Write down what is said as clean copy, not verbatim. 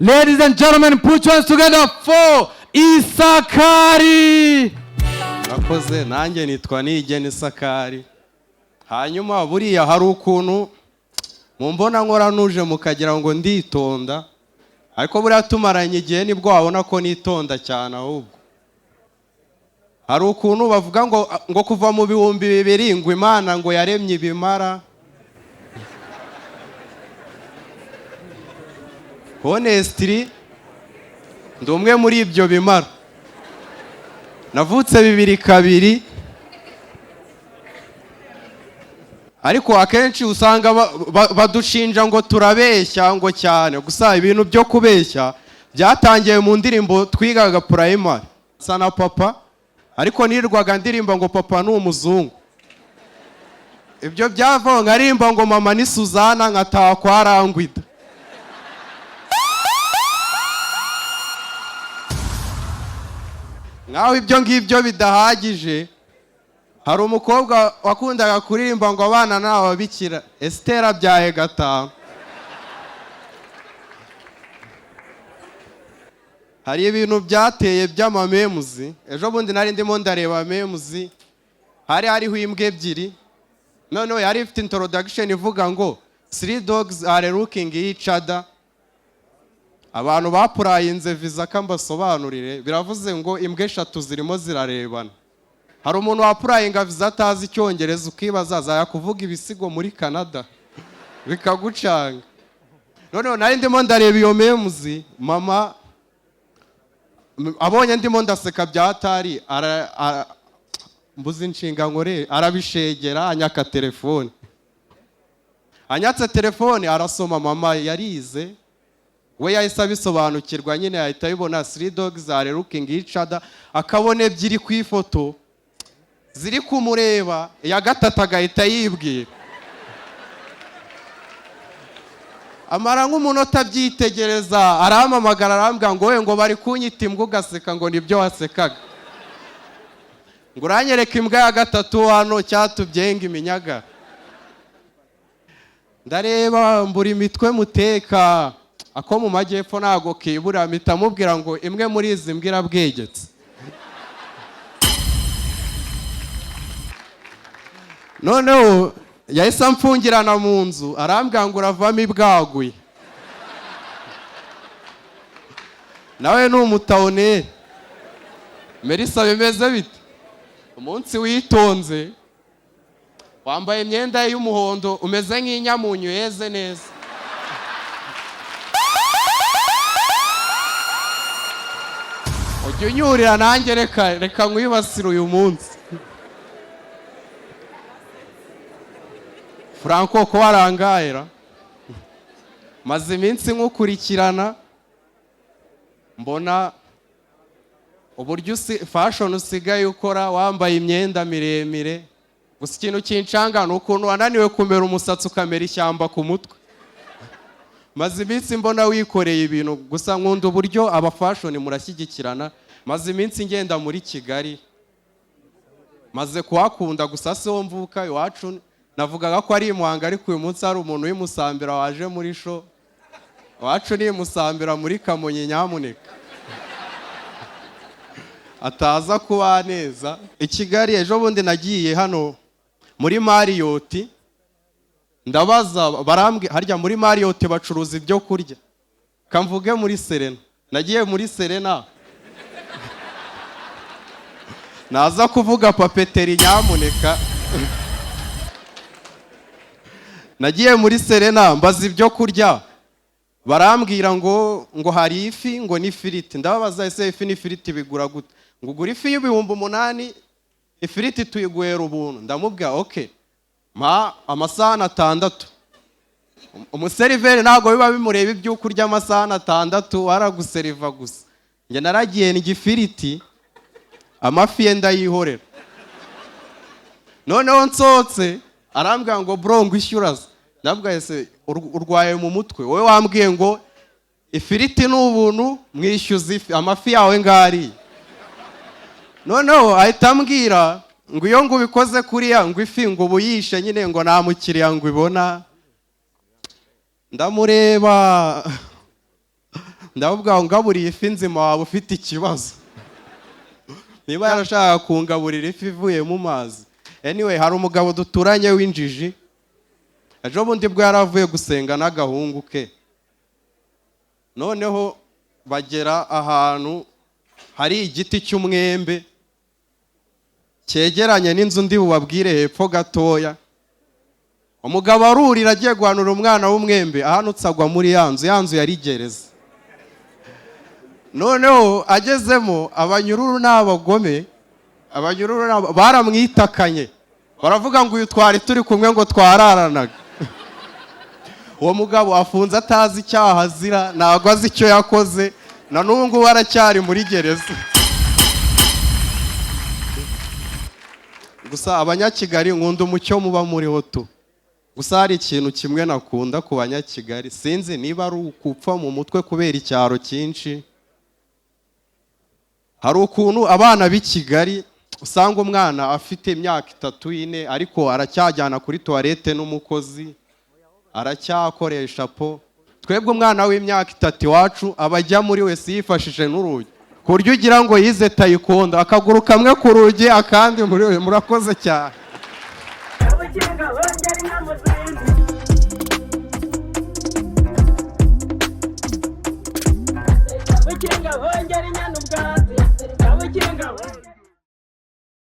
Ladies and gentlemen, put your hands together for Isakari. Nakoze nanjye nitwa Nigeni Isakari. Hanyuma buriya hari ukuntu mumbona nkora nuje mukagira ngo nditonda, ariko buriya tumaranye igihe nibwo wabona ko nitonda cyane. Ahubwo hari ukuntu bavuga ngo kuva mu 2000 ngo Imana ngo yaremye ibimara. Honestly ndi umwe muri ibyo bimara. Navutse 2002, ariko akenshi usanga badushinja ngo turabeshya ngo cyane. Gusa ibintu byo kubeshya byatangiye mu ndirimbo twigaga primary sana papa, ariko nirwaga ndirimba ngo papa ni umuzungu. Ibyo byavaho ngarimba ngo mama ni Suzana nkataha kwa Rangwida. Ngaho ibyo ngibyo bidahagije, hari umukobwa wakundaga kuririmba ngo abana n'ababikira Estera byahe gatanu. Hari ibintu byateye by'amamemuzi. Ejo bundi nari ndimo ndareba memuzi, hariho imbwa ebyiri. Noneho yari ifite introduction ivuga ngo 3 dogs are looking each other. Abantu bapurayinze visa kambasobanurire, biravuze ngo imbwa eshatu zirimo zirarebana. Hari umuntu wapurayinga visa atazi Icyongereza ukibaza azaya kuvuga ibisigo muri Canada bikagucanga. Noneho nari ndimo ndareba iyo memuzi, mama abonye ndimo ndaseka byatari mbuze inshinga nkore, arabishegera anyaka telefone. Anyatse telefone arasoma, mama yarize we yahise abisobanukirwa nyine, yahita abibona 3 dogs are looking each other, akabona ebyiri ku ifoto ziri kumureba, iya gatatu agahita yibwira. Amara nk'umunota abyitegereza, arampamagara arambwira ngo we ngo bari kunyita imbwa ugaseka ngo nibyo wasekaga. Ngo uranyereka imbwa ya gatatu hano cyatubyenga iminyaga. Ndareba mbura imitwe muteka, ako mu majyepfo ntago kibura, mpita mubwira ngo imwe muri izi mbwa irabwegetse. Noneho yahise amfungirana mu nzu, arambwira ngo uravamo ibwaguye. Nawe ni umutawuneri. Melissa bimeze bite? Umunsi witonze, wambaye imyenda y'umuhondo, umeze nk'inyamunyu yeze neza. Ujye unyurira nanjye reka nkwibasire uyu munsi. Franco ko warangayira, maze iminsi nkukurikirana, mbona uburyo fashion usigaye ukora wambaye imyenda miremire. Gusa ikintu kincanga ni ukuntu wananiwe kumera umusatsi ukamera ishyamba ku mutwe. Maze iminsi mbona wikoreye ibintu, gusa nkunda uburyo aba fashion murashyigikirana. Maze iminsi ngenda muri Kigali, maze kuhakunda, gusa se wo mvuka iwacu navugaga ko ari imuhanga, ariko uyu munsi hari umuntu w'imusambira waje muri show. Iwacu ni imusambira muri Kamonyi, nyamuneka ataza kuba neza. I Kigali ejo bundi nagiye hano muri Marriott, ndabaza barambwira harya muri Marriott bacuruza ibyo kurya, kamvuge muri Serena. Nagiye muri Serena, naza kuvuga papeteri nyamuneka. Nagiye muri Serena mbaza ibyo kurya, barambwira ngo hari ifi ngo n'ifiriti. Ndababaza ese ifi n'ifiriti bigura gute? Ngo ugura ifi y'8,000, ifiriti tuyiguhera ubuntu. Ndamubwira okay, mpa amasahani 6. Umuseriveri ntago biba bimureba ibyo kurya amasahani 6, araguseriva gusa. Nge naragiye n'igifiriti, amafi yenda yihorera. Noneho nsotse arambwira ngo bro ngo ishyuraza. Ndavuga ese urwaye mu mutwe, wowe wambwiye ngo ifiriti n'ubuntu mwishyuza ifi, amafi yawe ngari. Noneho ahita ambwira ngo iyo ngo ubikoze kuriya ngo ifi ngo ubuyishe nyine ngo nta mukiriya ngo ibona. Ndamureba ndavuga ngo ngaburiye ifi nzima waba ufite ikibazo. Niba yarashaka kungaburira ifi ivuye mu mazi. Anyway, hari umugabo duturanye w'injiji. Ejo bundi bwo yaravuye gusenga n'agahungu ke. Noneho bagera ahantu hari igiti cy'umwembe cyegeranye n'inzu ndi bubabwire hepfo gatoya. Umugabo arurira agiye guhanura umwana w'umwembe ahanutse agwa muri yanzu yari gereza. Noneho agezemo abanyururu n'abagome, baramwitakanye, baravuga ngo uyu twari turi kumwe ngo twararanaga. Uwo mugabo afunze atazi icyaha azira, ntabwo azi icyo yakoze, na n'ubu ngubu aracyari muri gereza. Gusa abanyakigali nkunda umucyo muba muriho tu. Gusa hari ikintu kimwe nakunda ku banyakigali, sinzi niba ari ukupfa mu mutwe kubera icyaro cyinshi. Hari ukuntu abana b'i Kigali usanga umwana afite imyaka 3-4 ariko aracyajyana kuri toilette n'umukozi, aracyakoresha po. Twebwe umwana w'imyaka 3 iwacu abajya muri wese yifashije n'urugi, ku buryo ugira ngo yize taekwondo, akaguru kamwe ku rugi akandi muri we. Murakoze cyane.